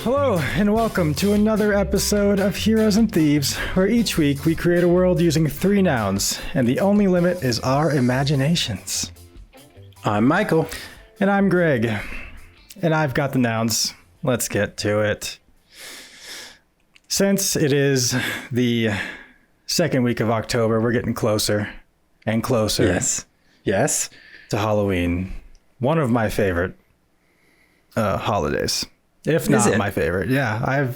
Hello, and welcome to another episode of Heroes and Thieves, where each week we create a world using 3 nouns, and the only limit is our imaginations. I'm Michael. And I'm Greg. And I've got the nouns. Let's get to it. Since it is the second week of October, we're getting closer and closer. Yes. To Halloween. One of my favorite holidays. If not my favorite. Yeah,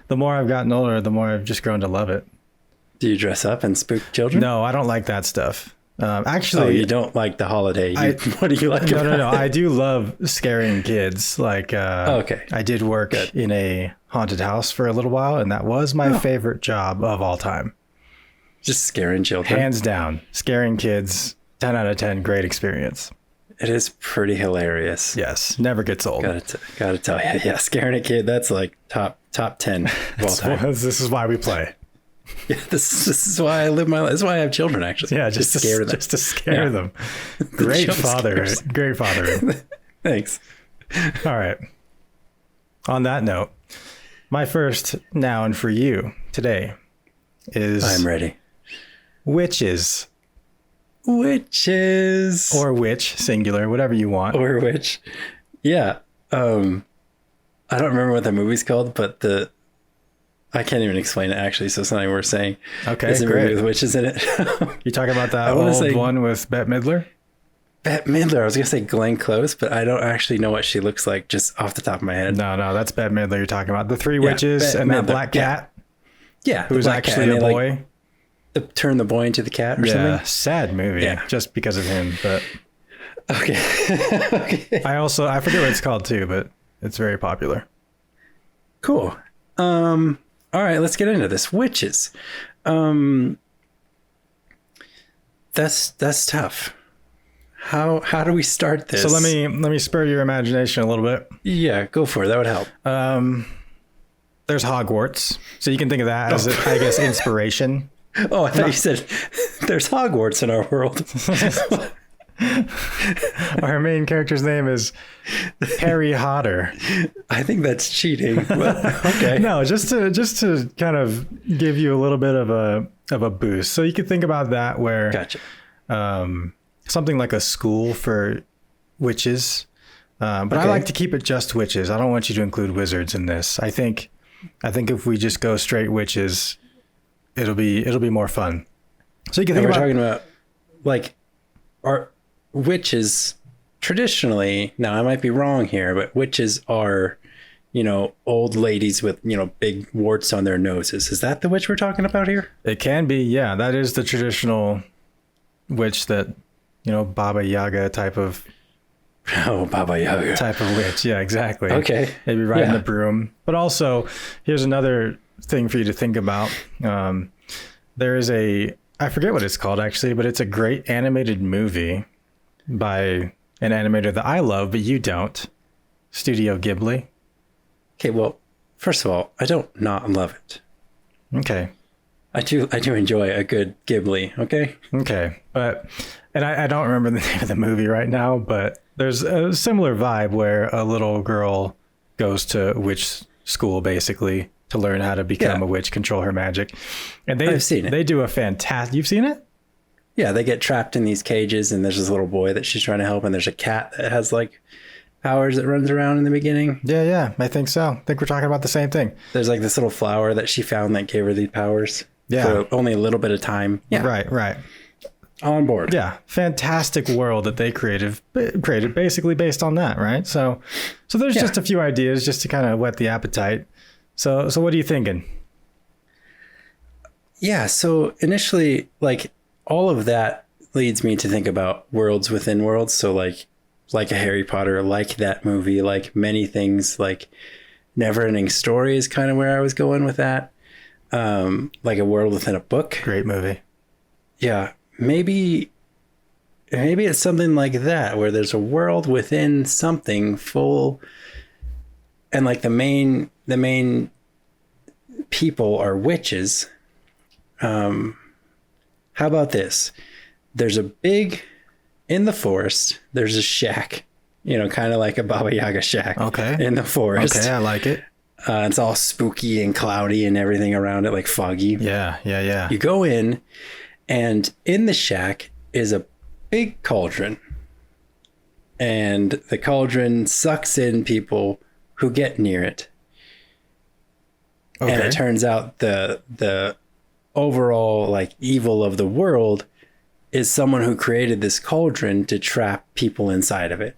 the more I've gotten older, the more I've just grown to love it. Do you dress up and spook children? No, I don't like that stuff. Actually, you don't like the holiday. What do you like? No. I do love scaring kids. Like, okay. I did work in a haunted house for a little while, and that was my favorite job of all time. Just scaring children. Hands down, scaring kids. 10 out of 10, great experience. It is pretty hilarious. Yes, never gets old. Gotta tell you, yeah, scaring a kid, that's like top 10 of all time. This is why we play. Yeah, this is why I live my life. This is why I have children, actually. Yeah, just to scare them. Great father. Great father. Thanks. All right. On that note, my first noun for you today is... I'm ready. Witches. Witches. Or witch, singular, whatever you want. Or witch. Yeah. I don't remember what the movie's called, but I can't even explain it, actually, so it's not even worth saying. Okay, it's a great. movie with witches in it. You talking about that old one with Bette Midler? Bette Midler. I was going to say Glenn Close, but I don't actually know what she looks like just off the top of my head. No, that's Bette Midler you're talking about. The 3 witches and that black cat? Yeah. Who's actually a boy? Turn the boy into the cat or something? Yeah, sad movie just because of him, but... Okay. Okay. I forget what it's called too, but it's very popular. Cool. All right, let's get into this. Witches. That's tough. How do we start this? So let me spur your imagination a little bit. Yeah, go for it. That would help. There's Hogwarts, so you can think of that as, I guess, inspiration. Oh, I thought you said there's Hogwarts in our world. Our main character's name is Harry Potter. I think that's cheating. But okay. No, just to kind of give you a little bit of a boost. So you could think about that where Gotcha. Something like a school for witches. But I like to keep it just witches. I don't want you to include wizards in this. I think if we just go straight witches, it'll be more fun. So you can think we're talking about like our witches traditionally. Now I might be wrong here, but witches are, old ladies with, big warts on their noses. Is that the witch we're talking about here? It can be. Yeah, that is the traditional witch that, Baba Yaga type of. Oh, Baba Yaga. Type of witch. Yeah, exactly. Okay. Maybe riding a broom. But also, here's another thing for you to think about. There is I forget what it's called actually, but it's a great animated movie by an animator that I love, but you don't. Studio Ghibli. Okay, well, first of all, I don't not love it. Okay. I do enjoy a good Ghibli, okay? Okay. And I don't remember the name of the movie right now, but there's a similar vibe where a little girl goes to witch school basically to learn how to become a witch, control her magic. And I've seen it. They do a fantastic... You've seen it? Yeah, they get trapped in these cages and there's this little boy that she's trying to help and there's a cat that has like powers that runs around in the beginning. Yeah, I think so. I think we're talking about the same thing. There's like this little flower that she found that gave her these powers for only a little bit of time. Yeah. Right. On board. Yeah, fantastic world that they created basically based on that, right? So there's just a few ideas just to kind of whet the appetite. So what are you thinking? Yeah, so initially, like, all of that leads me to think about worlds within worlds. So like a Harry Potter, like that movie, like many things, like Never-Ending Story is kind of where I was going with that. Like a world within a book. Great movie. Yeah, maybe it's something like that where there's a world within something full, and like the main people are witches. How about this? There's in the forest, there's a shack, kind of like a Baba Yaga shack. Okay. In the forest. Okay, I like it. It's all spooky and cloudy and everything around it, like foggy. Yeah. You go in, and in the shack is a big cauldron. And the cauldron sucks in people who get near it. Okay. And it turns out the overall like evil of the world is someone who created this cauldron to trap people inside of it.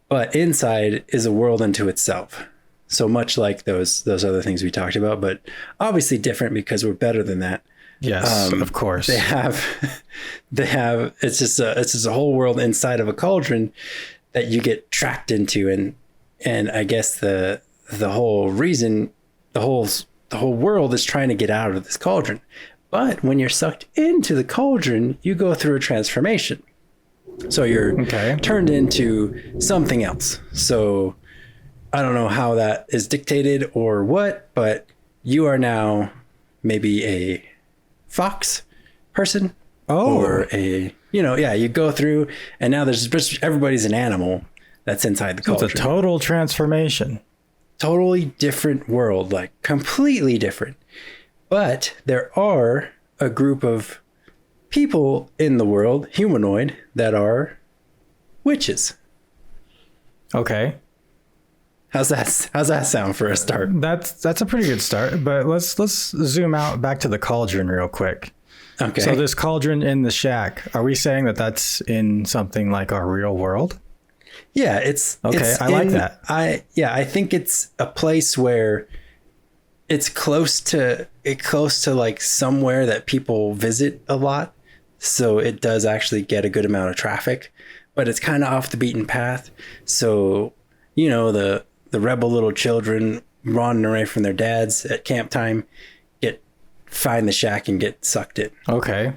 But inside is a world unto itself. So much like those other things we talked about, but obviously different because we're better than that. Yes, of course. They have it's just a whole world inside of a cauldron that you get trapped into, and I guess the whole reason the whole world is trying to get out of this cauldron. But when you're sucked into the cauldron, you go through a transformation. So you're turned into something else. So I don't know how that is dictated or what, but you are now maybe a fox person. Or you go through, and now there's just everybody's an animal that's inside the cauldron. It's a total transformation. Totally different world, like completely different. But there are a group of people in the world, humanoid, that are witches. Okay. How's that sound for a start? That's a pretty good start, but let's zoom out back to the cauldron real quick. Okay. So this cauldron in the shack, are we saying that that's in something like our real world? Yeah, it's okay. I like that. I think it's a place where it's close to like somewhere that people visit a lot. So it does actually get a good amount of traffic, but it's kind of off the beaten path. So, the rebel little children running away from their dads at camp time find the shack and get sucked in. Okay.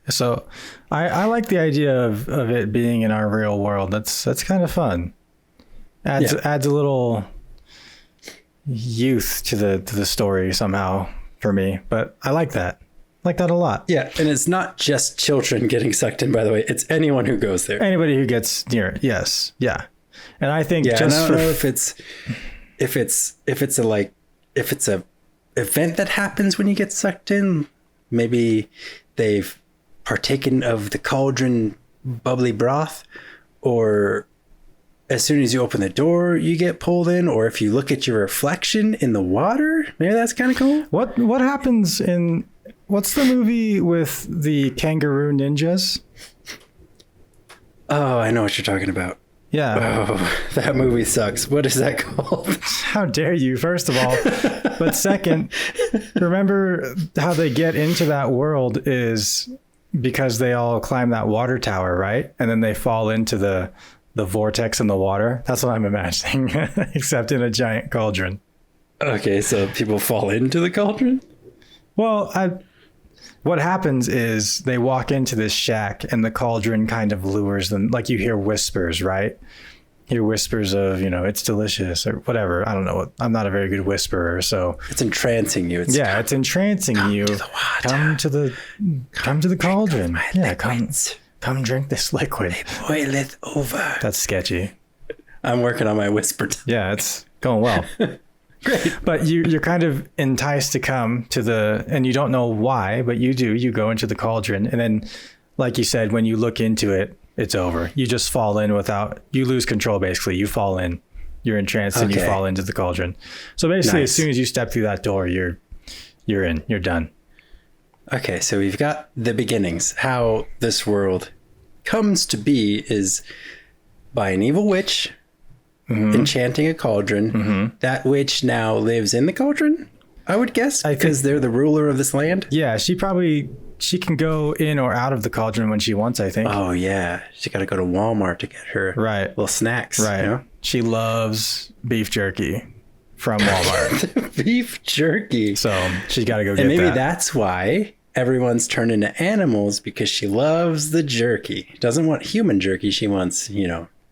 So I like the idea of it being in our real world. That's kind of fun. Adds a little youth to the story somehow for me, but I like that. Like that a lot. Yeah, and it's not just children getting sucked in, by the way. It's anyone who goes there. Anybody who gets near it. Yes. Yeah. And I think I don't know if it's a event that happens when you get sucked in. Maybe they've partaken of the cauldron bubbly broth, or as soon as you open the door you get pulled in, or if you look at your reflection in the water, maybe that's kind of cool. What happens in what's the movie with the kangaroo ninjas? Oh, I know what you're talking about. Yeah. Oh, that movie sucks. What is that called? How dare you, first of all. But second, remember how they get into that world is because they all climb that water tower, right? And then they fall into the vortex in the water. That's what I'm imagining, except in a giant cauldron. Okay, so people fall into the cauldron? Well, what happens is they walk into this shack and the cauldron kind of lures them. Like you hear whispers, right? Hear whispers of, it's delicious or whatever. I don't know. I'm not a very good whisperer, so it's entrancing you. It's entrancing you. To the water. Come to the cauldron. Yeah, come drink this liquid. It boileth over. That's sketchy. I'm working on my whisper. Yeah, it's going well. Great. But you're kind of enticed to come to and you don't know why, but you do. You go into the cauldron, and then, like you said, when you look into it, it's over. You just fall in you lose control, basically. You fall in. You're entranced and you fall into the cauldron. So basically, as soon as you step through that door, you're in. You're done. Okay, so we've got the beginnings. How this world comes to be is by an evil witch enchanting a cauldron. Mm-hmm. That witch now lives in the cauldron, I would guess, because they're the ruler of this land. Yeah, she can go in or out of the cauldron when she wants, I think. Oh, yeah. She got to go to Walmart to get her little snacks. Right. She loves beef jerky from Walmart. Beef jerky. So she's got to go get that. And maybe that's why everyone's turned into animals, because she loves the jerky. Doesn't want human jerky. She wants,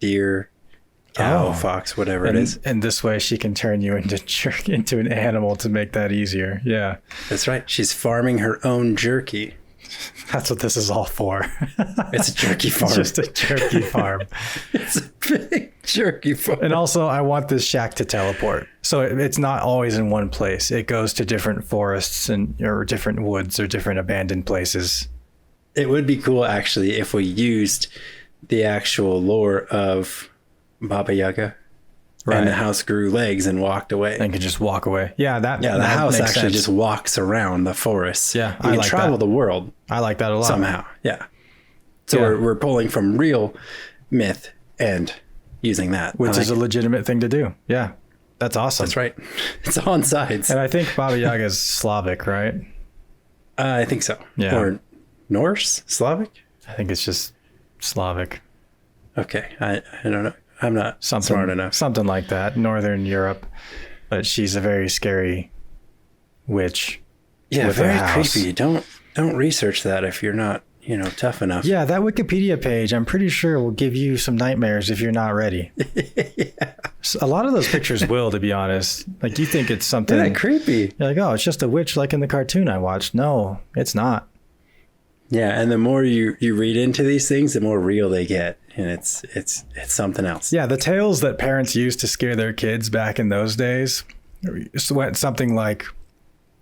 deer, cow, fox, whatever it is. And this way she can turn you into an animal to make that easier. Yeah. That's right. She's farming her own jerky. That's what this is all for. It's a jerky farm. It's just a jerky farm. It's a big jerky farm. And also, I want this shack to teleport. So it's not always in one place. It goes to different forests or different woods or different abandoned places. It would be cool, actually, if we used the actual lore of Baba Yaga. Right. And the house grew legs and walked away. And could just walk away. Yeah, the house actually just walks around the forests. Yeah, we can travel the world. I like that a lot. Somehow, yeah. So we're pulling from real myth and using that. Which is a legitimate thing to do. Yeah, that's awesome. That's right. It's on sides. And I think Baba Yaga is Slavic, right? I think so. Yeah. Or Norse? Slavic? I think it's just Slavic. Okay, I don't know. I'm not smart enough. Something like that. Northern Europe. But she's a very scary witch. Yeah, with very a house. creepy. Don't research that if you're not, tough enough. Yeah, that Wikipedia page, I'm pretty sure will give you some nightmares if you're not ready. Yeah. So a lot of those pictures will, to be honest. Like, you think it's something... Isn't that creepy? You're like, oh, it's just a witch like in the cartoon I watched. No, it's not. Yeah, and the more you read into these things, the more real they get. And it's something else. Yeah, the tales that parents used to scare their kids back in those days went something like,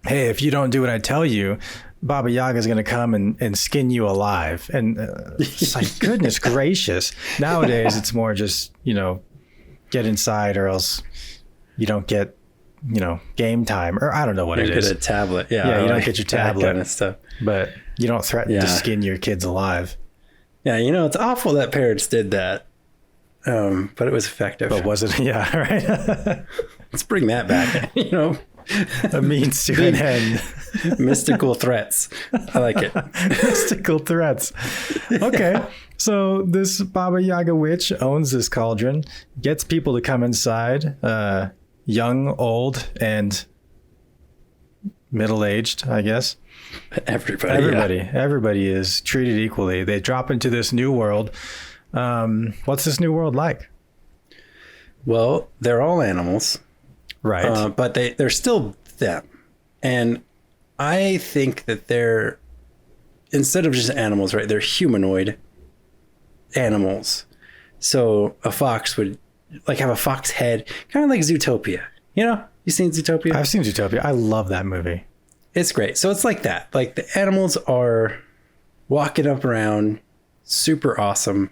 hey, if you don't do what I tell you, Baba Yaga is going to come and skin you alive. And it's like, goodness gracious. Nowadays, it's more just, get inside or else you don't get, game time. Or I don't know what it is. You don't get a tablet. Yeah, you don't get your tablet. That kind of stuff. But you don't threaten to skin your kids alive. Yeah, it's awful that parents did that. But it was effective. But was it? Yeah, right. Let's bring that back. A means to an end. Mystical threats. I like it. Mystical threats. Okay. So this Baba Yaga witch owns this cauldron, gets people to come inside, young, old, and middle-aged, I guess. Everybody is treated equally. They drop into this new world. What's this new world like? Well, they're all animals, right? But they're still them, and I think that they're, instead of just animals, right? They're humanoid animals. So a fox would have a fox head, kind of like Zootopia. You seen Zootopia? I've seen Zootopia. I love that movie. It's great. So it's like that. Like, the animals are walking up around, super awesome,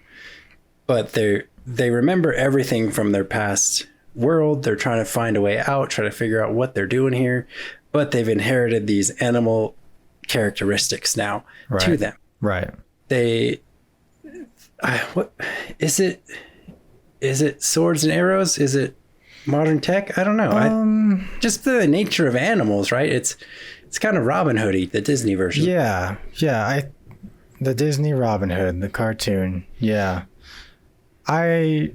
but they remember everything from their past world. They're trying to find a way out, try to figure out what they're doing here, but they've inherited these animal characteristics now to them. Right. What is it? Is it swords and arrows? Is it modern tech? I don't know. Just the nature of animals, right? It's kind of Robin Hood-y, the Disney version. Yeah. The Disney Robin Hood, the cartoon. Yeah. I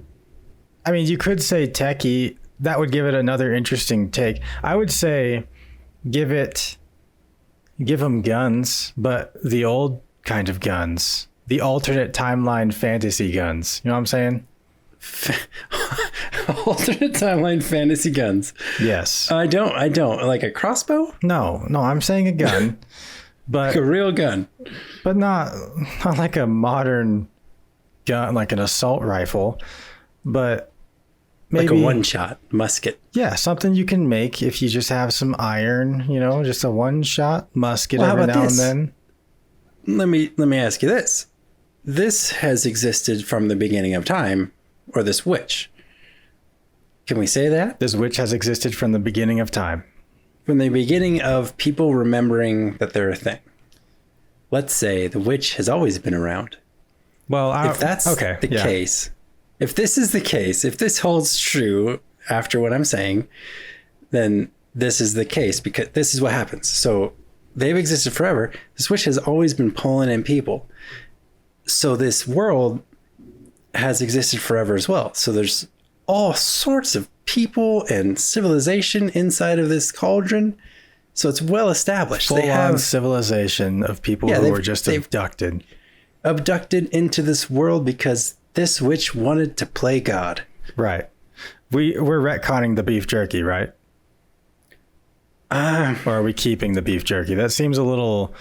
mean, you could say techie. That would give it another interesting take. I would say give them guns, but the old kind of guns. The alternate timeline fantasy guns. You know what I'm saying? Alternate timeline fantasy guns. Yes. I don't. Like a crossbow? No, I'm saying a gun. But like a real gun. But not like a modern gun, like an assault rifle. But maybe like a one-shot musket. Yeah, something you can make if you just have some iron, just a one-shot musket every now and then. Let me ask you this. This has existed from the beginning of time, or this witch. Can we say that? This witch has existed from the beginning of time. From the beginning of people remembering that they're a thing. Let's say the witch has always been around. Well, if that's the case, if this is the case, if this holds true after what I'm saying, then this is the case, because this is what happens. So they've existed forever. This witch has always been pulling in people. So this world has existed forever as well. So there's all sorts of people and civilization inside of this cauldron. So it's well established. They have civilization of people who were just abducted. Abducted into this world because this witch wanted to play God. Right. We're retconning the beef jerky, right? Or are we keeping the beef jerky? That seems a little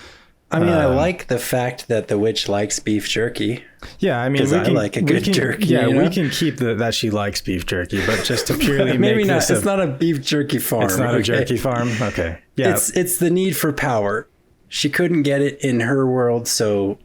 I mean, I like the fact that the witch likes beef jerky. Yeah, I mean, because I like a good jerky. Yeah, we can keep that she likes beef jerky, but just to purely maybe make not. This it's not a beef jerky farm. It's not a jerky farm. Okay, yeah, it's the need for power. She couldn't get it in her world, so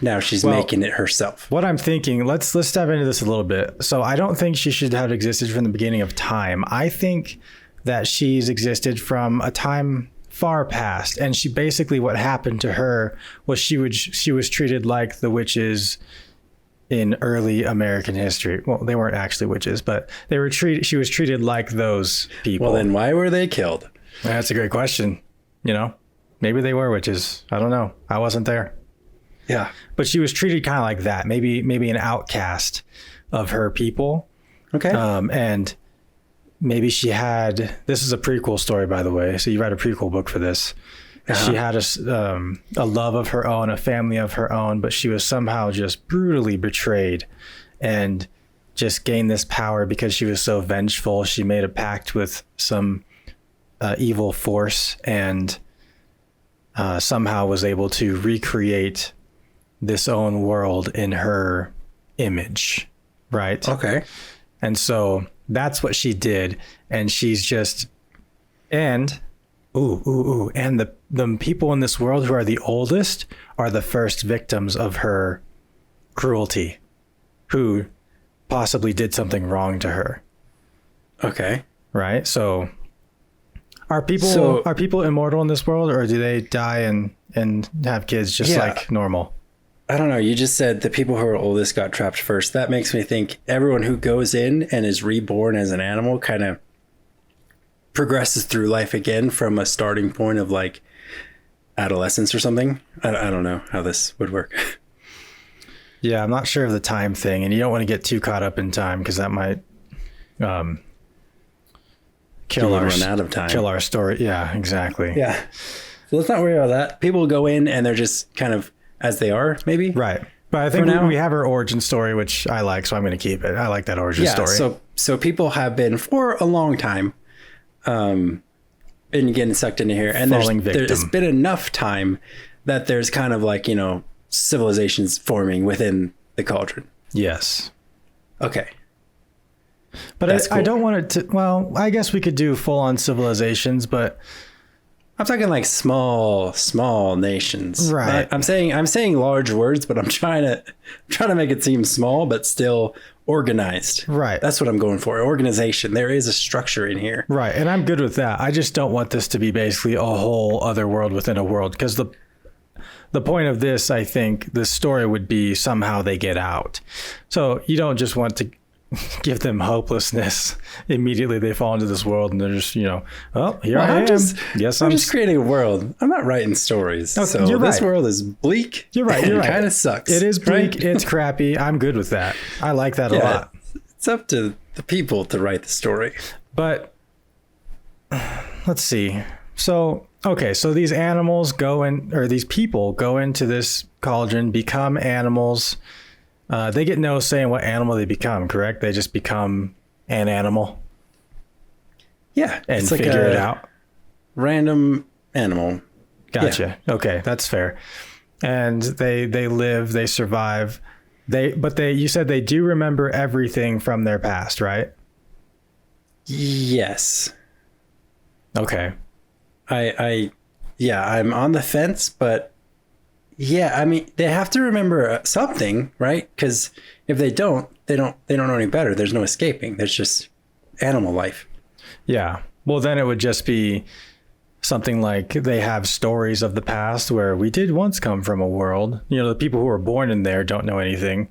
now she's making it herself. What I'm thinking, let's dive into this a little bit. So I don't think she should have existed from the beginning of time. I think that she's existed from a time far past, and she basically, what happened to her was she was treated like the witches in early American history. Well, they weren't actually witches, but she was treated like those people. Well, then why were they killed? That's a great question. Maybe they were witches. I don't know. I wasn't there. Yeah, but she was treated kind of like that. Maybe an outcast of her people. Okay. And maybe she had, this is a prequel story, by the way. So you read a prequel book for this. Uh-huh. She had a love of her own, a family of her own, but she was somehow just brutally betrayed and just gained this power because she was so vengeful. She made a pact with some evil force and somehow was able to recreate this own world in her image. Right. Okay. And so that's what she did. And she's just, and the people in this world who are the oldest are the first victims of her cruelty, who possibly did something wrong to her. Okay. Right. So are people immortal in this world, or do they die and have kids just like normal? I don't know. You just said the people who are oldest got trapped first. That makes me think everyone who goes in and is reborn as an animal kind of progresses through life again from a starting point of like adolescence or something. I don't know how this would work. Yeah, I'm not sure of the time thing, and you don't want to get too caught up in time because that might run out of time. Kill our story. Yeah, exactly. Yeah. So let's not worry about that. People go in and they're just kind of as they are, maybe. Right. But I think we have her origin story, which I like, so I'm going to keep it. I like that origin story. So people have been for a long time been getting sucked into here. And there's been enough time that there's kind of like, civilizations forming within the cauldron. Yes. Okay. But I don't want it to, well, I guess we could do full on civilizations, but I'm talking like small nations. Right. I'm saying large words, but I'm trying to make it seem small, but still organized. Right. That's what I'm going for. Organization. There is a structure in here. Right. And I'm good with that. I just don't want this to be basically a whole other world within a world, because the point of this, I think, the story would be somehow they get out. So you don't just want to give them hopelessness immediately. They fall into this world and they're just, well, here I am. I'm just creating a world. I'm not writing stories. No, so this world is bleak. You're right. It kind of sucks. It is bleak. Right? It's crappy. I'm good with that. I like that a lot. It's up to the people to write the story. But let's see. So, okay. So these animals these people go into this cauldron, become animals. They get no say in what animal they become, correct? They just become an animal. Yeah. And figure it out. Random animal. Gotcha. Yeah. Okay. That's fair. And they live, they survive. You said they do remember everything from their past, right? Yes. Okay. I'm on the fence, but yeah, I mean, they have to remember something, right? Because if they don't know any better. There's no escaping. There's just animal life. Yeah. Well, then it would just be something like they have stories of the past where we did once come from a world. The people who were born in there don't know anything.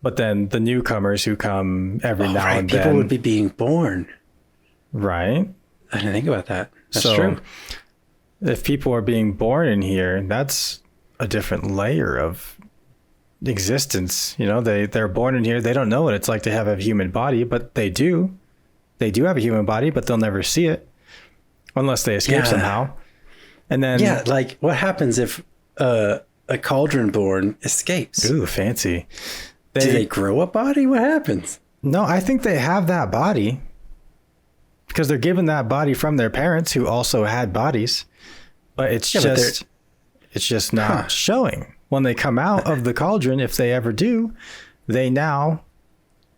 But then the newcomers who come every now and then. People would be being born. Right. I didn't think about that. That's true. If people are being born in here, that's a different layer of existence. They're born in here. They don't know what it's like to have a human body, but they do have a human body, but they'll never see it unless they escape somehow. And then like what happens if a cauldron born escapes? Ooh, fancy. Do they grow a body? What happens? No, I think they have that body because they're given that body from their parents who also had bodies, but it's It's just not showing. When they come out of the cauldron, if they ever do, they now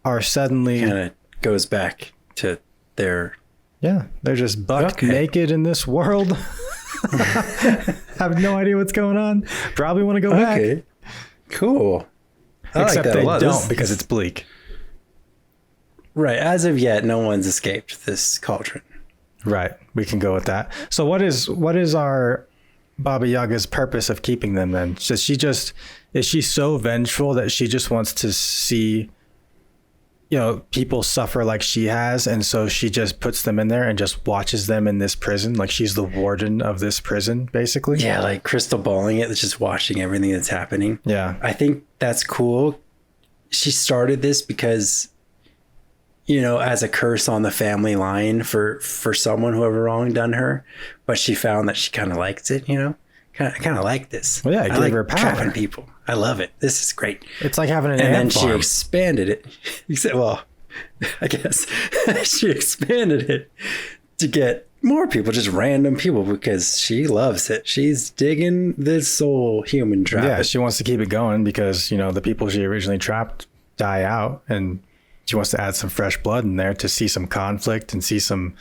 are suddenly kind of goes back to their. Yeah, they're just buck naked in this world. Have no idea what's going on. Probably want to go back. Cool. Except they don't because it's bleak. Right. As of yet, no one's escaped this cauldron. Right. We can go with that. So what is our Baba Yaga's purpose of keeping them then? Is she so vengeful that she just wants to see, people suffer like she has, and so she just puts them in there and just watches them in this prison, like she's the warden of this prison, basically? Yeah, like crystal balling it, just watching everything that's happening. Yeah. I think that's cool. She started this because, as a curse on the family line for someone who ever wronged done her, but she found that she kind of liked it, kind of like this. Well, yeah, it gave her power. Trapping people. I love it. This is great. It's like having an and ant then farm. She expanded it. Well, I guess she expanded it to get more people, just random people, because she loves it. She's digging this whole human trap. Yeah, she wants to keep it going because, the people she originally trapped die out, and she wants to add some fresh blood in there to see some conflict and see some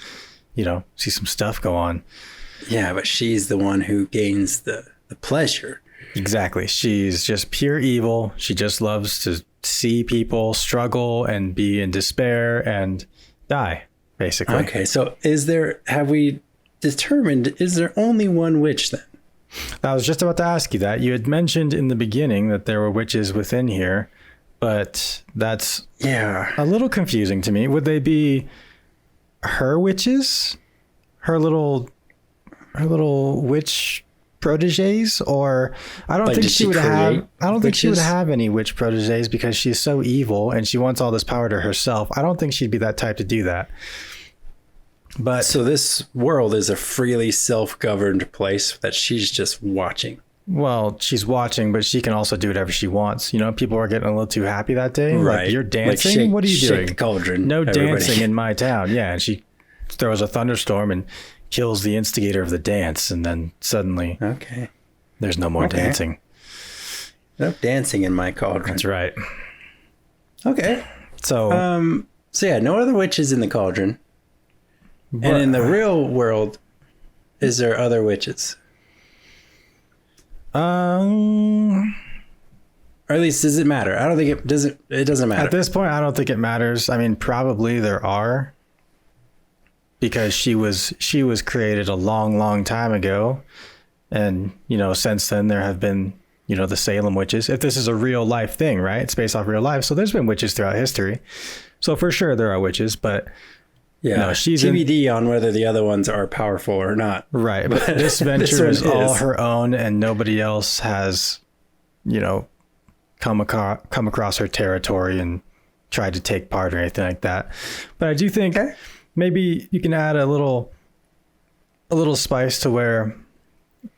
stuff go on. Yeah, but she's the one who gains the pleasure. Exactly. She's just pure evil. She just loves to see people struggle and be in despair and die, basically. Okay, so have we determined, is there only one witch then? I was just about to ask you that. You had mentioned in the beginning that there were witches within here, but that's a little confusing to me. Would they be her witches? Her little witch proteges? Or I don't think she would have any witch proteges because she's so evil and she wants all this power to herself. I don't think she'd be that type to do that. But so this world is a freely self-governed place that she's just watching. Well, she's watching, but she can also do whatever she wants. People are getting a little too happy that day. Right. Like, you're dancing? What are you doing? The cauldron, no everybody. Dancing in my town. Yeah. And she throws a thunderstorm and kills the instigator of the dance. And then suddenly there's no more dancing. No dancing in my cauldron. That's right. Okay. So, no other witches in the cauldron. And in the real world, is there other witches? Or at least, does it matter? I don't think it doesn't matter. At this point, I don't think it matters. I mean, probably there are, because she was created a long, long time ago. And, since then there have been, the Salem witches. If this is a real life thing, right? It's based off real life. So there's been witches throughout history. So for sure there are witches, but she's TBD on whether the other ones are powerful or not. Right. But this venture is all her own, and nobody else has, come across her territory and tried to take part or anything like that. But I do think maybe you can add a little spice to where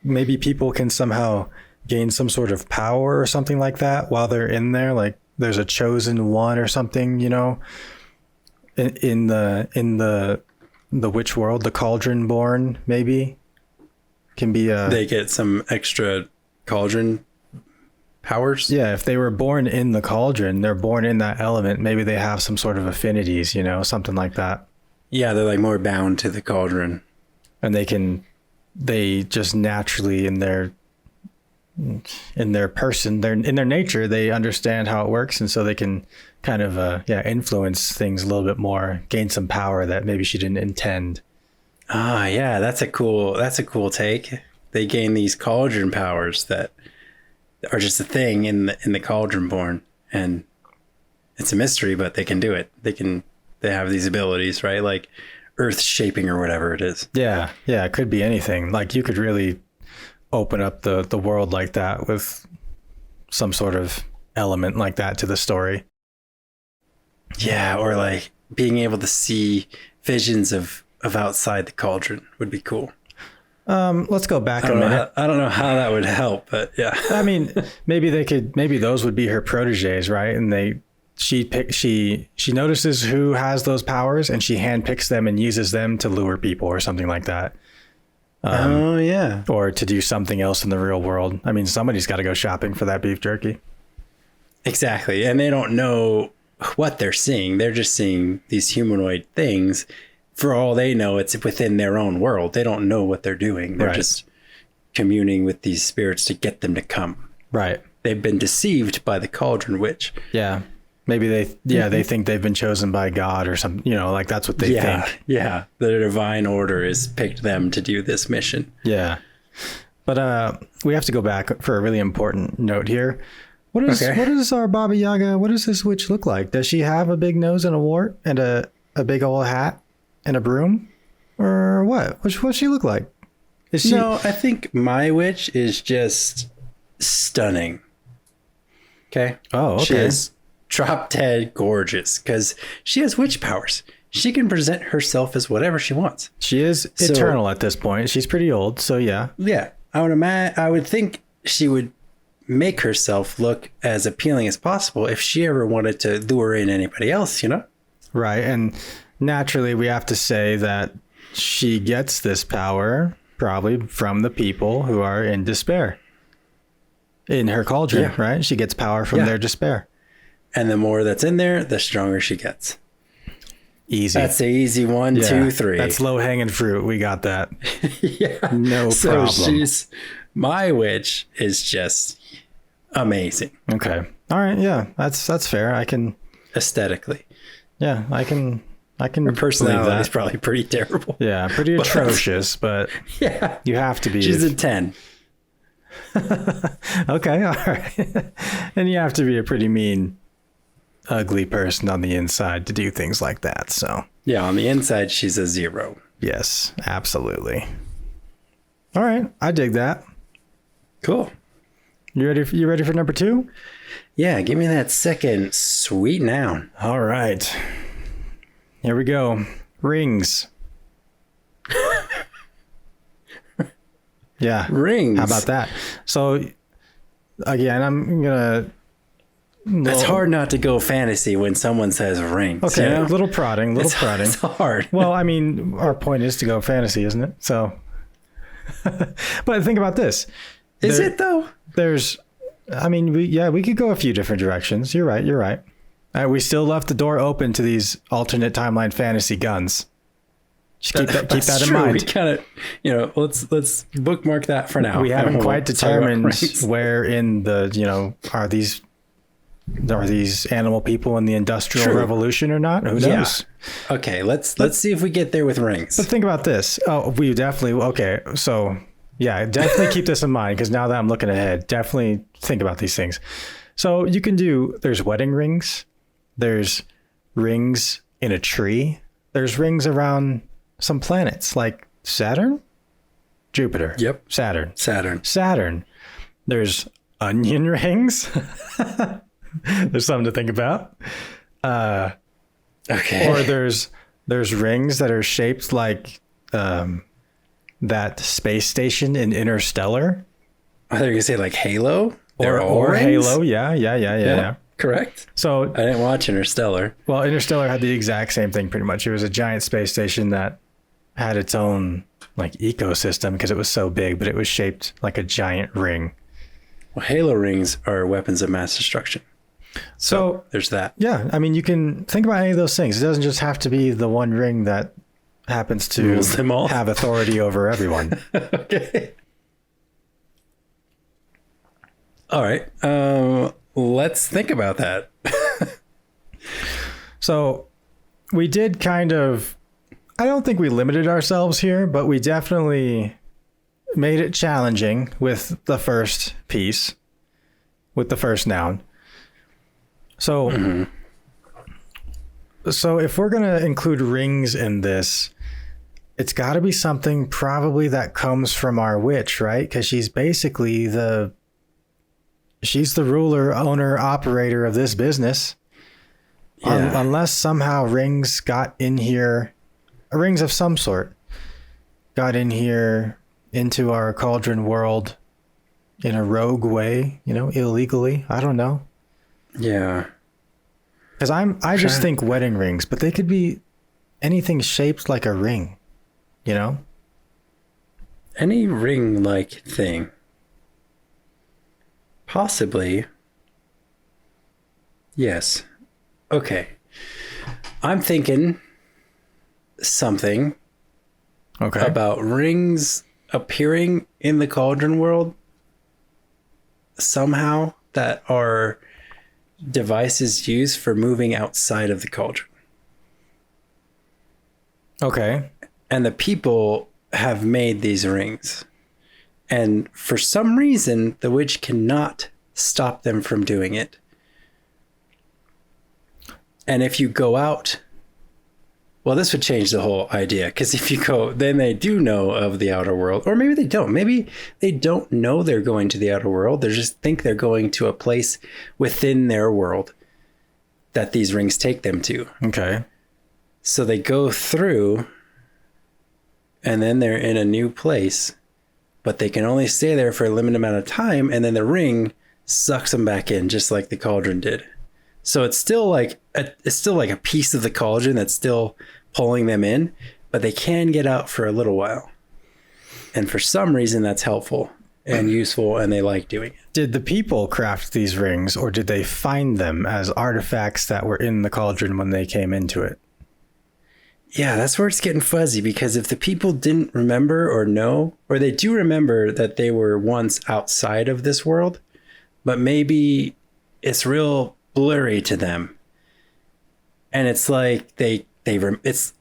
maybe people can somehow gain some sort of power or something like that while they're in there. Like there's a chosen one or something, in the witch world, the cauldron born maybe can be they get some extra cauldron powers. Yeah, if they were born in the cauldron, they're born in that element, maybe they have some sort of affinities, something like that. Yeah, they're like more bound to the cauldron, and they just naturally in their person, in their nature, they understand how it works, and so they can kind of influence things a little bit more, gain some power that maybe she didn't intend. That's a cool take. They gain these cauldron powers that are just a thing in the cauldron born, and it's a mystery, but they can do it. They have these abilities, right? Like earth shaping or whatever it is. Yeah, it could be anything. Like you could really open up the world like that with some sort of element like that to the story. Yeah, or like being able to see visions of outside the cauldron would be cool. Let's go back a minute. I don't know how that would help, but yeah. I mean, maybe those would be her proteges, right? And she notices who has those powers and she handpicks them and uses them to lure people or something like that. Oh, yeah. or to do something else in the real world. I mean, somebody's got to go shopping for that beef jerky. Exactly. And they don't know what they're seeing. They're just seeing these humanoid things. For all they know, it's within their own world. They don't know what they're doing. They're just communing with these spirits to get them to come. Right. They've been deceived by the Cauldron Witch. Yeah. Maybe they think they've been chosen by God or something, like that's what they think. Yeah. The divine order has picked them to do this mission. Yeah. But we have to go back for a really important note here. What is our Baba Yaga? What does this witch look like? Does she have a big nose and a wart and a big old hat and a broom? Or what? What's she look like? Is she... No, I think my witch is just stunning. Okay? Oh, okay. She is drop dead gorgeous because she has witch powers. She can present herself as whatever she wants. She is eternal at this point. She's pretty old, so yeah. Yeah. I would think she would make herself look as appealing as possible if she ever wanted to lure in anybody else, Right. And naturally, we have to say that she gets this power probably from the people who are in despair. In her cauldron, right? She gets power from their despair. And the more that's in there, the stronger she gets. Easy. That's the easy 1, 2, 3. That's low hanging fruit. We got that. Yeah. No problem. So my witch is just amazing. Okay. All right. Yeah. That's fair. I can Aesthetically. Yeah. I can Her personality is probably pretty terrible. Yeah. Pretty atrocious, but yeah. You have to be. She's a 10. Okay. All right. And you have to be a pretty mean, ugly person on the inside to do things like that. So yeah, on the inside, she's a 0. Yes, absolutely. All right. I dig that. Cool. You ready for number 2? Yeah. Give me that second sweet noun. All right. Here we go. Rings. Yeah. Rings. How about that? So again, I'm going to... It's hard not to go fantasy when someone says rings. Okay, little prodding. It's hard. Well, I mean, our point is to go fantasy, isn't it? So, but think about this. Is it though? We could go a few different directions. You're right. We still left the door open to these alternate timeline fantasy guns. Just keep that in mind. We kind of, let's bookmark that for now. We haven't quite determined where in the, are these animal people in the Industrial Revolution or not? Who knows? Yeah. Okay, let's see if we get there with rings. But think about this. Oh, we definitely so yeah, definitely keep this in mind because now that I'm looking ahead, definitely think about these things. So you can there's wedding rings, there's rings in a tree, there's rings around some planets like Saturn, Jupiter. Yep. Saturn. There's onion rings. There's something to think about. Okay. Or there's rings that are shaped like that space station in Interstellar. I thought you were gonna say like Halo or Halo. Yeah. Correct. So I didn't watch Interstellar. Well, Interstellar had the exact same thing pretty much. It was a giant space station that had its own like ecosystem because it was so big, but it was shaped like a giant ring. Well, Halo rings are weapons of mass destruction. So there's that. Yeah. I mean, you can think about any of those things. It doesn't just have to be the one ring that happens to have authority over everyone. Okay. All right. Let's think about that. So we did I don't think we limited ourselves here, but we definitely made it challenging with the first piece, with the first noun. So, So if we're going to include rings in this, it's got to be something probably that comes from our witch, right? Because she's basically she's the ruler, owner, operator of this business. Yeah. Unless somehow rings got in here, rings of some sort got in here into our cauldron world in a rogue way, illegally. I don't know. Yeah. Because I just think wedding rings, but they could be anything shaped like a ring, Any ring-like thing. Possibly. Yes. Okay. I'm thinking something about rings appearing in the Cauldron world somehow that are devices used for moving outside of the cauldron. Okay. And the people have made these rings. And for some reason, the witch cannot stop them from doing it. And if you go out, well, this would change the whole idea. Because if you go, then they do know of the outer world. Or maybe they don't. Maybe they don't know they're going to the outer world. They just think they're going to a place within their world that these rings take them to. Okay. So they go through, and then they're in a new place. But they can only stay there for a limited amount of time. And then the ring sucks them back in, just like the cauldron did. So it's still like a piece of the cauldron that's still pulling them in, but they can get out for a little while. And for some reason, that's helpful and useful, and they like doing it. Did the people craft these rings, or did they find them as artifacts that were in the cauldron when they came into it? Yeah, that's where it's getting fuzzy, because if the people didn't remember or know, or they do remember that they were once outside of this world, but maybe it's real blurry to them, and it's like it's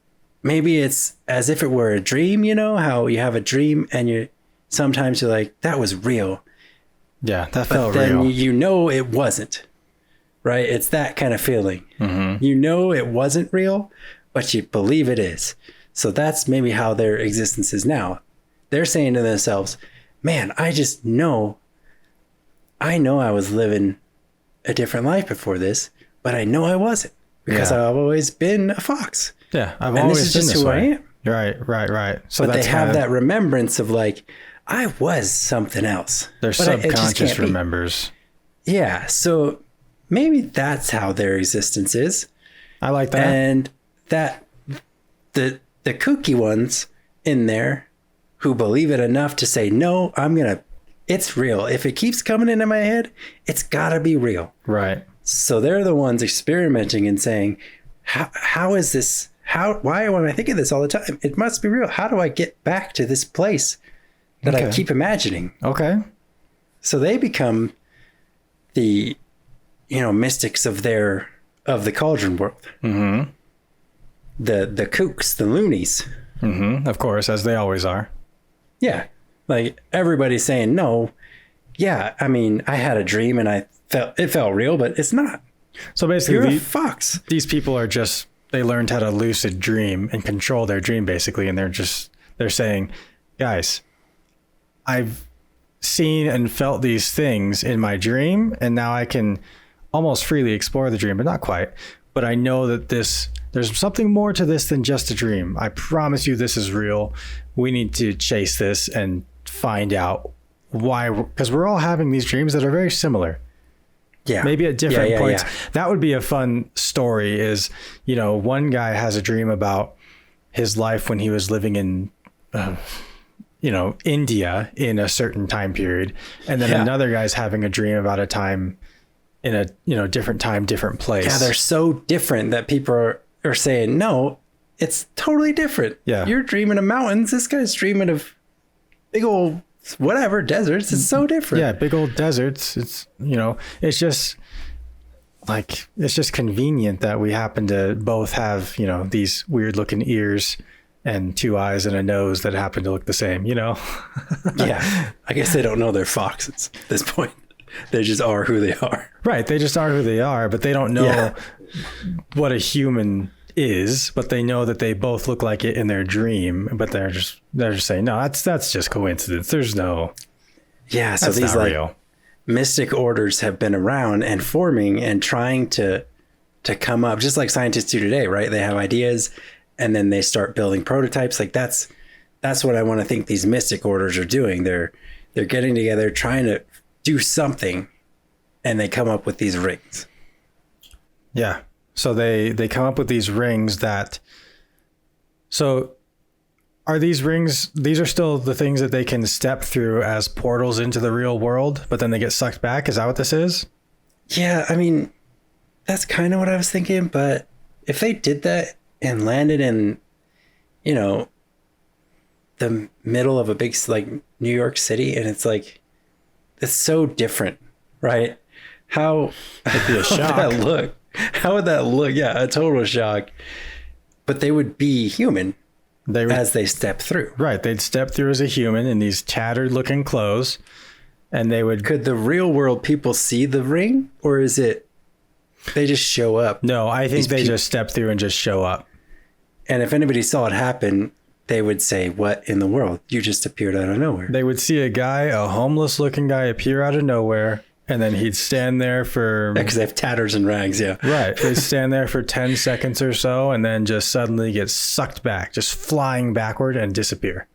maybe it's as if it were a dream. You know how you have a dream and sometimes you're like, that was real. Yeah, that felt real. Then you know it wasn't, right? It's that kind of feeling. Mm-hmm. You know it wasn't real, but you believe it is. So that's maybe how their existence is now. They're saying to themselves, man, I know I was living a different life before this, but I know I wasn't, because I've always been a fox. Yeah, I've always been this way. I am. Right. So but that's they have that remembrance of like, I was something else. Their subconscious remembers. Yeah, so maybe that's how their existence is. I like that. And that the kooky ones in there who believe it enough to say, no, it's real. If it keeps coming into my head, it's gotta be real. Right. So they're the ones experimenting and saying, how is this? Why am I thinking this all the time? It must be real. How do I get back to this place that I keep imagining? Okay. So they become the, mystics of the cauldron world. Mm-hmm. The kooks, the loonies. Mm-hmm. Of course, as they always are. Yeah. Like everybody's saying, no, yeah, I mean, I had a dream and it felt real, but it's not. So basically, you're a fox. These people they learned how to lucid dream and control their dream, basically. And they're saying, guys, I've seen and felt these things in my dream, and now I can almost freely explore the dream, but not quite. But I know that there's something more to this than just a dream. I promise you this is real. We need to chase this and find out why, because we're all having these dreams that are very similar. Yeah. Maybe at different points. Yeah. That would be a fun story is, one guy has a dream about his life when he was living in, India in a certain time period. And then another guy's having a dream about a time in a, different time, different place. Yeah, they're so different that people are saying, no, it's totally different. Yeah. You're dreaming of mountains. This guy's dreaming of big old whatever deserts. It's so different. Yeah, big old deserts. It's it's just convenient that we happen to both have these weird looking ears and two eyes and a nose that happen to look the same. Yeah, I guess they don't know they're foxes at this point. They just are who they are. Right, they just are who they are, but they don't know what a human is, but they know that they both look like it in their dream, but they're just saying, no, that's just coincidence. There's no so these real. Mystic orders have been around and forming and trying to come up, just like scientists do today, right? They have ideas and then they start building prototypes. Like that's what I want to think these mystic orders are doing. They're getting together, trying to do something, and they come up with these rings. So they come up with these rings that, so are these rings, these are still the things that they can step through as portals into the real world, but then they get sucked back? Is that what this is? Yeah, I mean, that's kind of what I was thinking, but if they did that and landed in, you know, the middle of a big, like, New York City, and it's like, it's so different, right? It'd be a shock. How would that look? How would that look? Yeah, a total shock. But they would be human as they step through. Right. They'd step through as a human in these tattered looking clothes, and they would... Could the real world people see the ring, or is it they just show up? No, I think they just step through and just show up. And if anybody saw it happen, they would say, what in the world? You just appeared out of nowhere. They would see a homeless looking guy appear out of nowhere, and then he'd stand there for... Because they have tatters and rags, yeah. Right. They'd stand there for 10 seconds or so, and then just suddenly get sucked back, just flying backward and disappear.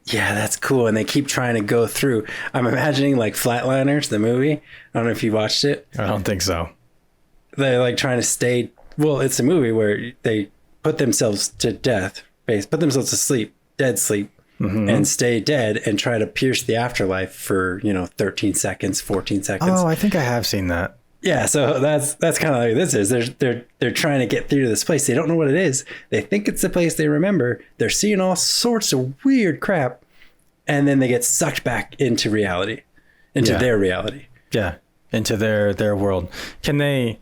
Yeah, that's cool. And they keep trying to go through. I'm imagining like Flatliners, the movie. I don't know if you watched it. I don't think so. They're like trying to stay... Well, it's a movie where they put themselves to death, put themselves to sleep, dead sleep, and stay dead and try to pierce the afterlife for, 13 seconds, 14 seconds. Oh, I think I have seen that. Yeah, so that's kind of like this is. They're trying to get through to this place. They don't know what it is. They think it's the place they remember. They're seeing all sorts of weird crap, and then they get sucked back into reality, into their reality. Yeah, into their world. Can they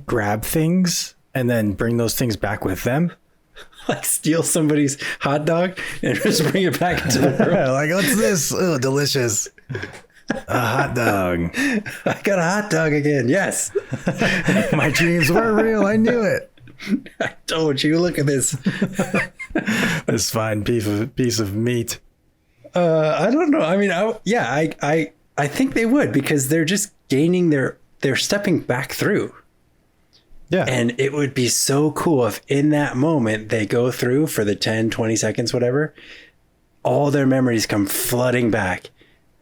grab things and then bring those things back with them? Like steal somebody's hot dog and just bring it back into the world. Like, what's this? Oh, delicious. A hot dog. I got a hot dog again. Yes. My dreams were real. I knew it. I told you. Look at this. This fine piece of meat. I don't know. I mean, I think they would, because they're just gaining they're stepping back through. Yeah. And it would be so cool if in that moment they go through for the 10, 20 seconds, whatever, all their memories come flooding back.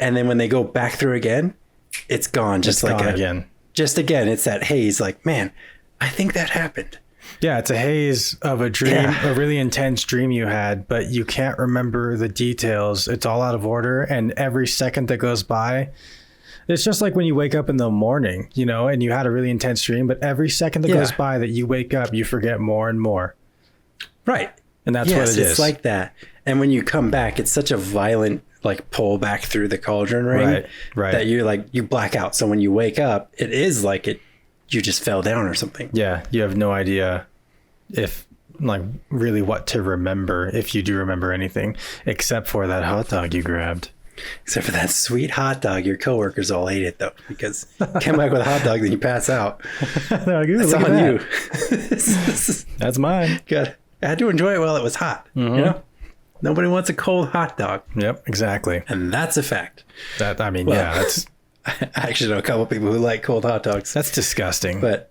And then when they go back through again, it's gone. Just again. It's that haze. Like, man, I think that happened. Yeah. It's a haze of a dream, a really intense dream you had, but you can't remember the details. It's all out of order. And every second that goes by, it's just like when you wake up in the morning, and you had a really intense dream, but every second that goes by that you wake up, you forget more and more. Right. And that's what it is. It's like that. And when you come back, it's such a violent, like, pull back through the cauldron ring that you black out. So when you wake up, it is like you just fell down or something. Yeah. You have no idea if, like, really what to remember, if you do remember anything, except for that hot dog you grabbed. Except for that sweet hot dog. Your coworkers all ate it, though, because you came back with a hot dog, then you pass out. Like, it's on you. That's mine. Good. I had to enjoy it while it was hot. Nobody wants a cold hot dog. Yep, exactly. And that's a fact. That's... I actually know a couple people who like cold hot dogs. That's disgusting. But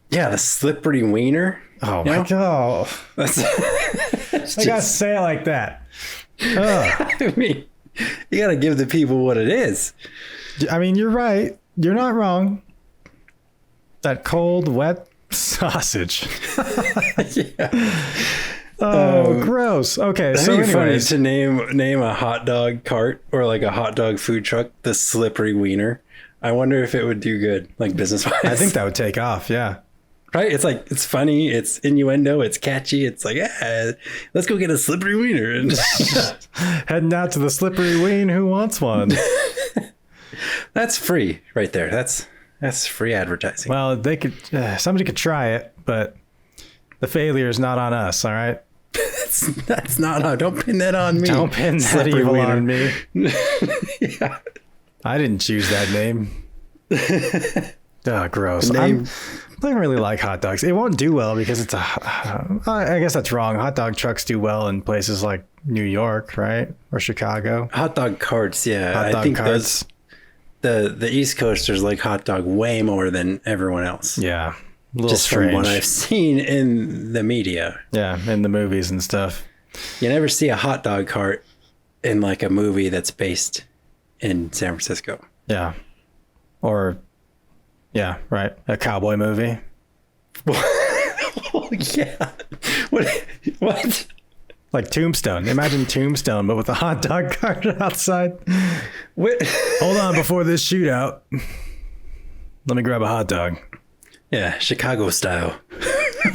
yeah, the slippery wiener. Oh my God. I gotta say it like that. I mean, you gotta give the people what it is. I mean, you're right. You're not wrong. That cold, wet sausage. Yeah. Oh, gross. Okay, so anyways, funny to name a hot dog cart or like a hot dog food truck the Slippery Wiener. I wonder if it would do good, like, business-wise. I think that would take off. Yeah. Right? It's like, it's funny, it's innuendo, it's catchy. It's like, let's go get a slippery wiener. And heading out to the Slippery Wien. Who wants one? That's free right there. That's free advertising. Well, they could. Somebody could try it, but the failure is not on us. All right. That's not on. Don't pin that on me. Don't pin that Slippery evil wiener on me. Yeah. I didn't choose that name. Oh, gross. I don't really like hot dogs. It won't do well because it's I guess that's wrong. Hot dog trucks do well in places like New York, right? Or Chicago. Hot dog carts, yeah. I think carts. The East Coasters like hot dog way more than everyone else. Yeah. A little just strange. From what I've seen in the media. Yeah, in the movies and stuff. You never see a hot dog cart in like a movie that's based in San Francisco. Yeah. Or, yeah, right. A cowboy movie. Oh yeah. What? Like Tombstone. Imagine Tombstone, but with a hot dog cart outside. What? Hold on, before this shootout, let me grab a hot dog. Yeah, Chicago style.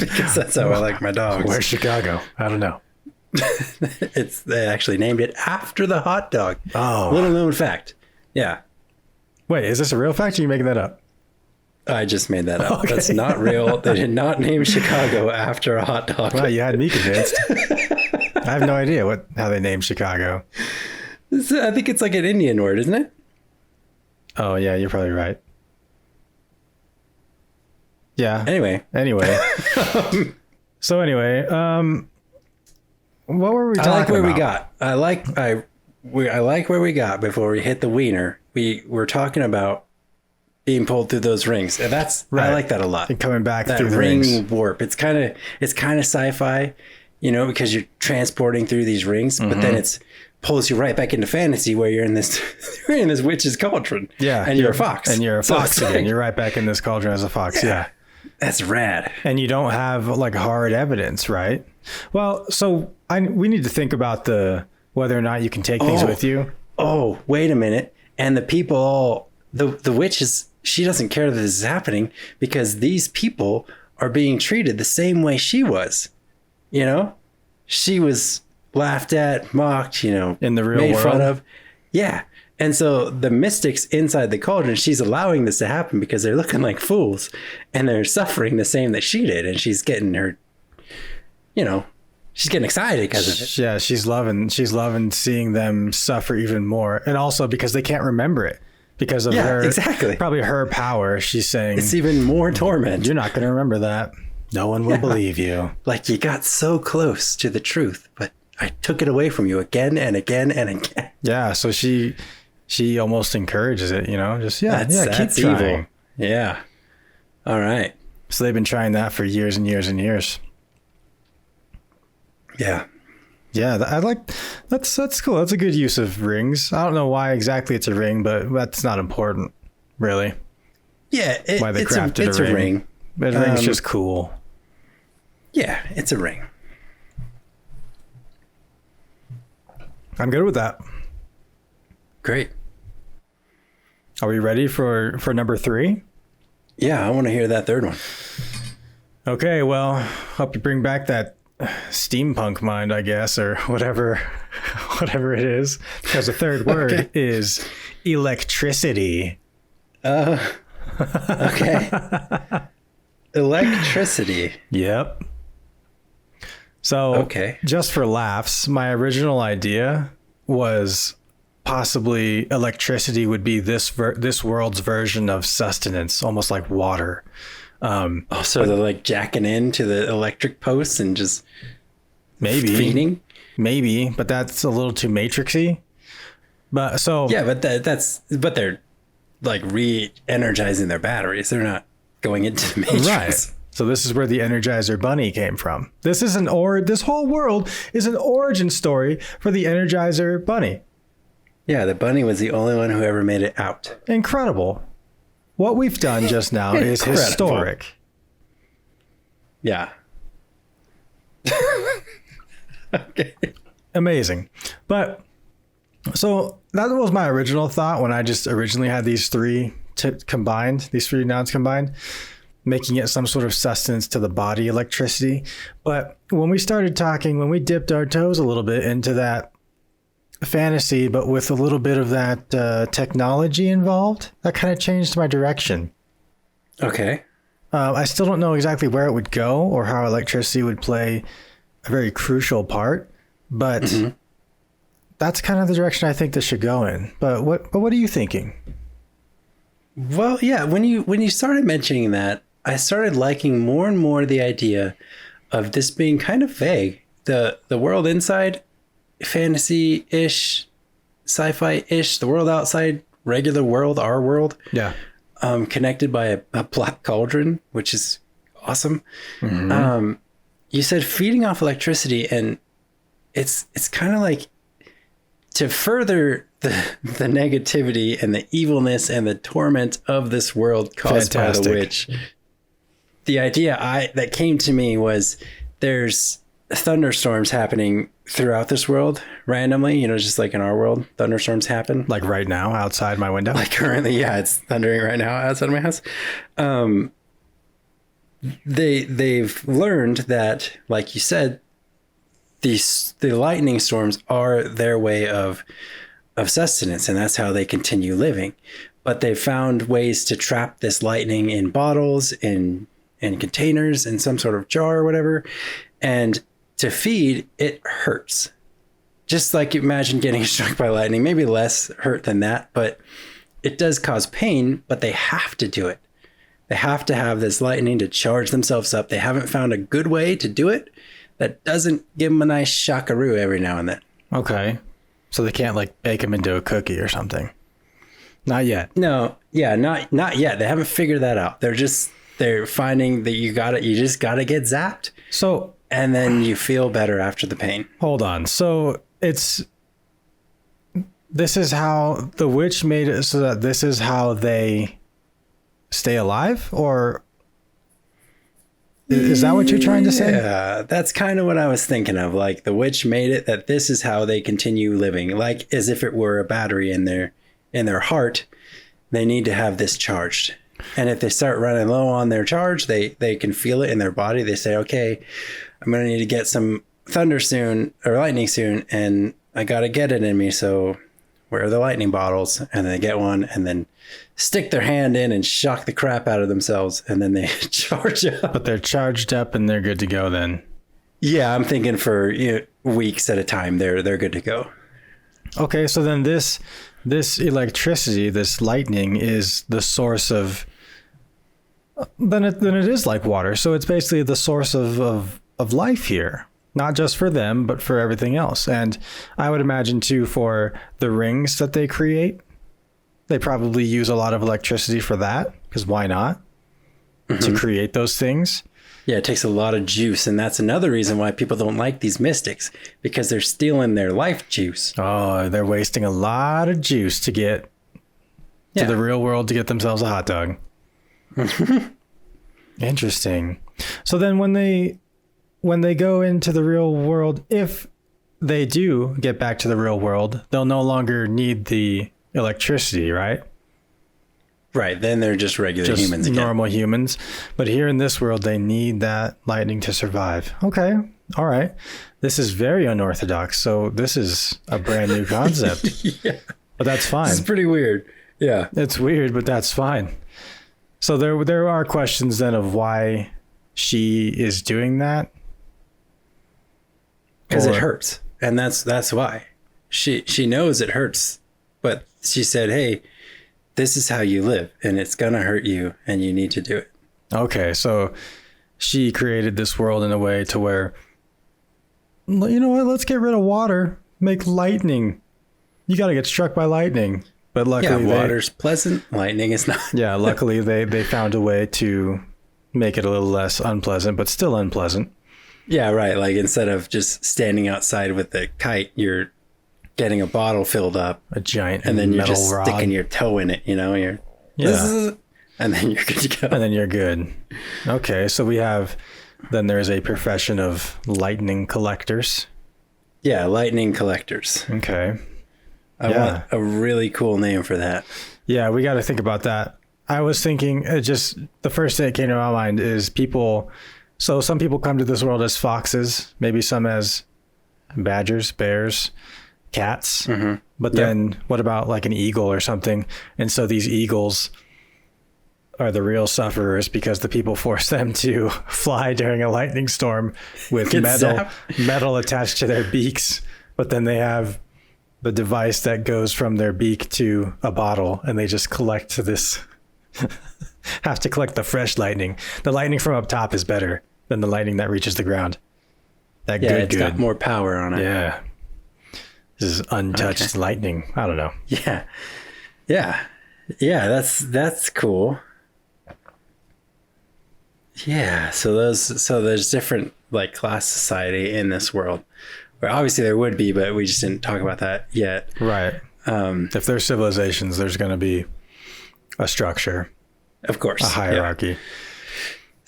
Because that's how I like my dogs. Where's Chicago? I don't know. They actually named it after the hot dog. Oh. Little known fact. Yeah. Wait, is this a real fact or are you making that up? I just made that up. Okay. That's not real. They did not name Chicago after a hot dog. Well, you had me convinced. I have no idea how they named Chicago. I think it's like an Indian word, isn't it? Oh, yeah, you're probably right. Yeah. Anyway. So anyway, what were we talking about? I like where we got. I like where we got before we hit the wiener. We were talking about being pulled through those rings. And that's right. I like that a lot. And coming back that through the ring rings. Warp. It's kind of sci-fi, because you're transporting through these rings, but then it's pulls you right back into fantasy where you're in this witch's cauldron. Yeah. And you're a fox. And you're a fox again. Like, you're right back in this cauldron as a fox. Yeah. That's rad. And you don't have like hard evidence, right? Well, so we need to think about whether or not you can take things with you. Oh, wait a minute. And the people, the witch she doesn't care that this is happening because these people are being treated the same way she was. She was laughed at, mocked, in the real made world. fun of. Yeah. And so the mystics inside the cauldron, she's allowing this to happen because they're looking like fools and they're suffering the same that she did. And she's getting her, she's getting excited because of it. Yeah, she's loving seeing them suffer even more. And also because they can't remember it because of her, exactly. Probably her power. She's saying it's even more torment. You're not going to remember that. No one will believe you. Like you got so close to the truth, but I took it away from you again and again and again. Yeah. So she almost encourages it, just, keep that's trying. Evil. Yeah. All right. So they've been trying that for years and years and years. Yeah. Yeah. That's cool. That's a good use of rings. I don't know why exactly it's a ring, but that's not important really. Yeah. Why they crafted it's a ring. But a ring's just cool. Yeah. It's a ring. I'm good with that. Great. Are we ready for number 3? Yeah, I want to hear that third one. Okay, well, hope you bring back that steampunk mind, I guess, or whatever it is. Because the third word is electricity. Okay. Electricity. Yep. So, just for laughs, my original idea was possibly electricity would be this world's version of sustenance, almost like water. So they're like jacking into the electric posts and just feeding? Maybe, but that's a little too matrixy. But so yeah, but but they're like re-energizing their batteries. They're not going into the matrix. Right. So this is where the Energizer Bunny came from. This whole world is an origin story for the Energizer Bunny. Yeah, the bunny was the only one who ever made it out. Incredible. What we've done just now is historic. Yeah. Okay. Amazing. But so that was my original thought when I just originally had these three nouns combined, making it some sort of sustenance to the body electricity. But when we dipped our toes a little bit into that fantasy, but with a little bit of that technology involved, that kind of changed my direction. Okay. I still don't know exactly where it would go or how electricity would play a very crucial part, but that's kind of the direction I think this should go in. But what are you thinking? Well, yeah, when you started mentioning that, I started liking more and more the idea of this being kind of vague. The world inside, fantasy-ish, sci-fi-ish, the world outside, regular world, our world. Yeah. Connected by a black cauldron, which is awesome. You said feeding off electricity, and it's kind of like to further the negativity and the evilness and the torment of this world caused by the witch. the idea that came to me was there's thunderstorms happening throughout this world randomly, just like in our world, thunderstorms happen. Like right now outside my window? Like currently, yeah, it's thundering right now outside of my house. They've learned that, like you said, the lightning storms are their way of sustenance, and that's how they continue living. But they've found ways to trap this lightning in bottles, in containers, in some sort of jar or whatever. And to feed, it hurts. Just like imagine getting struck by lightning, maybe less hurt than that, but it does cause pain, but they have to do it. They have to have this lightning to charge themselves up. They haven't found a good way to do it that doesn't give them a nice shockaroo every now and then. Okay. So they can't like bake them into a cookie or something. Not yet. No. Yeah, not yet. They haven't figured that out. They're finding that you just gotta get zapped. So, and then you feel better after the pain. Hold on. So this is how the witch made it so that this is how they stay alive? Or is that what you're trying to say? Yeah, that's kind of what I was thinking of. Like the witch made it that this is how they continue living, like as if it were a battery in their heart. They need to have this charged. And if they start running low on their charge, they can feel it in their body. They say, okay, I'm going to need to get some thunder soon or lightning soon. And I got to get it in me. So where are the lightning bottles? And they get one and then stick their hand in and shock the crap out of themselves. And then they charge up. But they're charged up and they're good to go then. Yeah, I'm thinking for weeks at a time, they're good to go. Okay, so then this electricity, this lightning is the source of, then it is like water. So it's basically the source of life here, not just for them, but for everything else. And I would imagine too, for the rings that they create, they probably use a lot of electricity for that, because why not? To create those things. Yeah, it takes a lot of juice. And that's another reason why people don't like these mystics, because they're stealing their life juice. Oh, they're wasting a lot of juice to get to the real world to get themselves a hot dog. Interesting. So then when they go into the real world, if they do get back to the real world, they'll no longer need the electricity, right? Right. Then they're just regular humans again. Normal humans. But here in this world, they need that lightning to survive. Okay. All right. This is very unorthodox. So this is a brand new concept. Yeah. But that's fine. It's pretty weird. Yeah. It's weird, but that's fine. So there are questions then of why she is doing that. Because it hurts. And that's why. She knows it hurts. But she said, hey, this is how you live, and it's going to hurt you, and you need to do it. Okay, so she created this world in a way to where, you know what, let's get rid of water, make lightning. You got to get struck by lightning. But luckily, water's pleasant, lightning is not. Yeah, luckily they found a way to make it a little less unpleasant, but still unpleasant. Yeah, right. Like instead of just standing outside with the kite, you're getting a bottle filled up, a giant and then you're metal just rod. Sticking your toe in it, and then you're good to go. And then you're good. Okay, so then there's a profession of lightning collectors. Yeah, lightning collectors. Okay. I want a really cool name for that. Yeah, we got to think about that. I was thinking, the first thing that came to my mind is people. So some people come to this world as foxes, maybe some as badgers, bears, cats. Mm-hmm. But then what about like an eagle or something? And so these eagles are the real sufferers because the people force them to fly during a lightning storm with metal attached to their beaks. But then they have the device that goes from their beak to a bottle, and they just collect this, have to collect the fresh lightning. The lightning from up top is better than the lightning that reaches the ground. It's got more power on it. Yeah. This is untouched lightning. I don't know. Yeah. Yeah. Yeah. That's cool. Yeah. So there's different like class society in this world. Where obviously there would be, but we just didn't talk about that yet. Right. If there's civilizations, there's going to be a structure. Of course. A hierarchy. Yeah.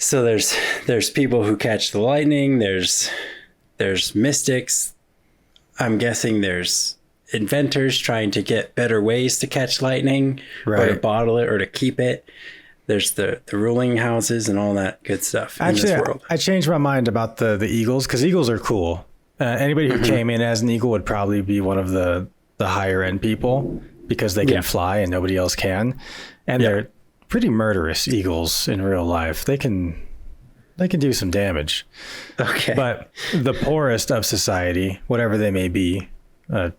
So there's people who catch the lightning. There's mystics. I'm guessing there's inventors trying to get better ways to catch lightning, or to bottle it, or to keep it. There's the ruling houses and all that good stuff in this world. I changed my mind about the eagles, because eagles are cool. Anybody who came in as an eagle would probably be one of the higher end people, because they can fly and nobody else can. And they're pretty murderous eagles in real life. They can do some damage. Okay. But the poorest of society, whatever they may be, a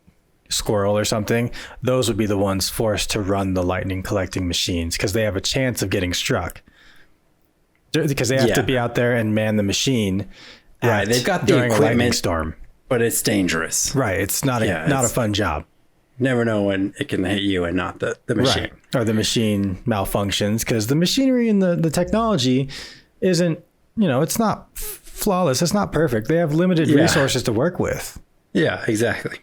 squirrel or something, those would be the ones forced to run the lightning collecting machines, because they have a chance of getting struck. Because they have to be out there and man the machine. Right. They've got the during equipment, a lightning storm. but it's dangerous. Right. It's not a fun job. Never know when it can hit you and not the machine. Right. Or the machine malfunctions, because the machinery and the technology isn't, it's not flawless. It's not perfect. They have limited resources to work with. Yeah, exactly.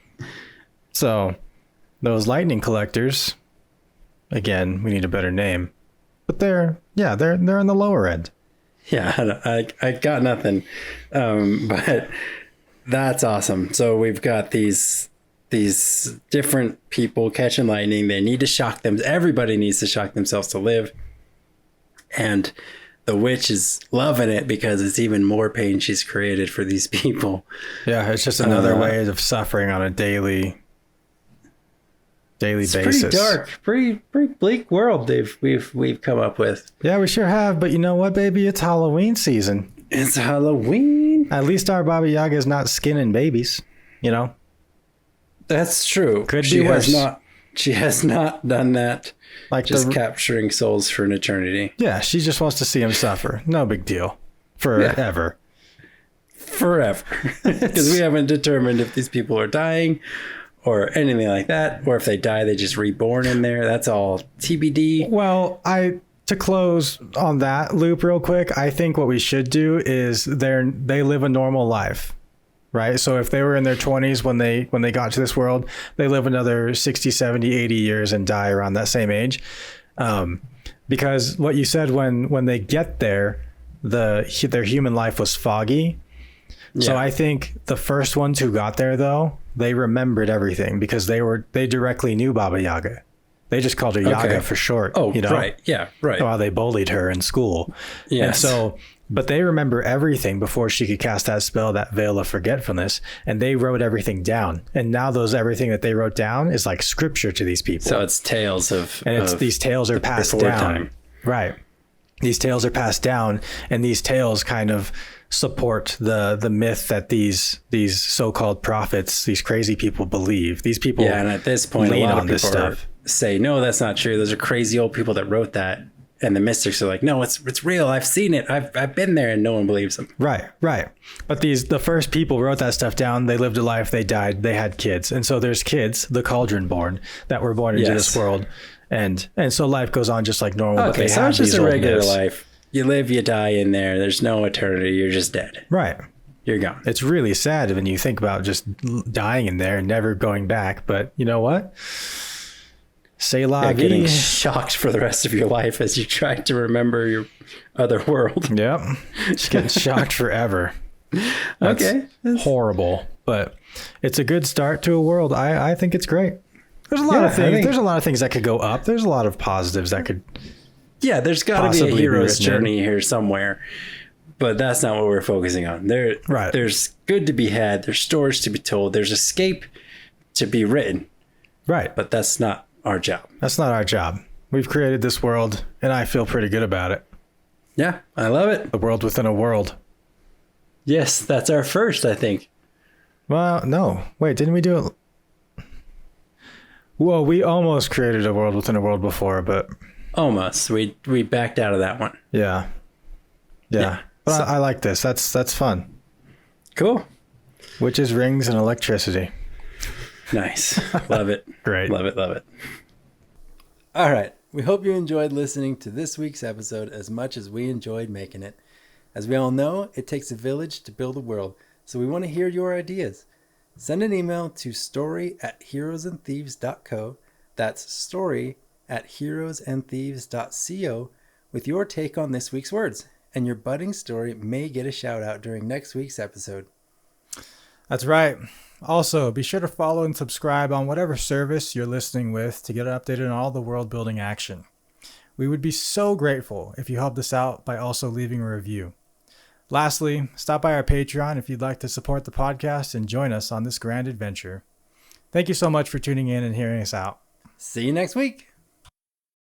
So those lightning collectors, again, we need a better name, but they're in the lower end. Yeah, I got nothing. But that's awesome. So we've got these different people catching lightning. They need to shock them. Everybody needs to shock themselves to live. And the witch is loving it, because it's even more pain she's created for these people. Yeah, it's just another way of suffering on a daily basis. Pretty dark, pretty bleak world we've come up with. Yeah, we sure have. But you know what, baby? It's Halloween season. It's Halloween. At least our Baba Yaga is not skinning babies. That's true. Could be worse. She has not done that. Like just capturing souls for an eternity. Yeah, she just wants to see them suffer. No big deal. Forever. Forever. Because we haven't determined if these people are dying or anything like that, or if they die, they just reborn in there. That's all TBD. Well, to close on that loop real quick, I think what we should do is they live a normal life. Right. So if they were in their 20s when they got to this world, they live another 60, 70, 80 years and die around that same age. Because what you said, when they get there, their human life was foggy. Yeah. So I think the first ones who got there, though, they remembered everything, because they directly knew Baba Yaga. They just called her Yaga for short. Oh, right. Yeah, right. While they bullied her in school. Yes. But they remember everything before she could cast that spell, that veil of forgetfulness, and they wrote everything down. And now everything that they wrote down is like scripture to these people. So it's tales these tales are passed down. Time. Right. These tales are passed down, and these tales kind of support the myth that these so-called prophets, these crazy people, believe. These people, and at this point, a lot of people say, no, that's not true. Those are crazy old people that wrote that. And the mystics are like, no, it's real. I've seen it. I've been there, and no one believes them. Right. But the first people wrote that stuff down. They lived a life. They died. They had kids. And so there's kids, the Cauldron born, that were born into this world. And so life goes on just like normal. Okay, so it's just a regular life. You live, you die in there. There's no eternity. You're just dead. Right. You're gone. It's really sad when you think about just dying in there and never going back. But you know what? C'est la vie. Getting shocked for the rest of your life as you try to remember your other world. Yep. Just getting shocked forever. That's horrible. But it's a good start to a world. I think it's great. There's a lot of things. There's a lot of things that could go up. There's a lot of positives that could. Yeah, there's got to be a hero's journey here somewhere. But that's not what we're focusing on. There's good to be had. There's stories to be told. There's escape to be written. Right. But that's not our job. That's not our job. We've created this world, and I feel pretty good about it. Yeah, I love it. The world within a world. Yes, that's our first, I think. Well, no. Wait, didn't we do it? Well, we almost created a world within a world before, but... Almost. We backed out of that one. Yeah. But I like this. That's fun. Cool. Witches, rings, and electricity. Nice. Love it. Great. Love it. All right. We hope you enjoyed listening to this week's episode as much as we enjoyed making it. As we all know, it takes a village to build a world, so we want to hear your ideas. Send an email to story@heroesandthieves.co. That's story@heroesandthieves.co with your take on this week's words. and your budding story may get a shout out during next week's episode. That's right. Also, be sure to follow and subscribe on whatever service you're listening with to get updated on all the world building action. We would be so grateful if you helped us out by also leaving a review. Lastly, stop by our Patreon if you'd like to support the podcast and join us on this grand adventure. Thank you so much for tuning in and hearing us out. See you next week.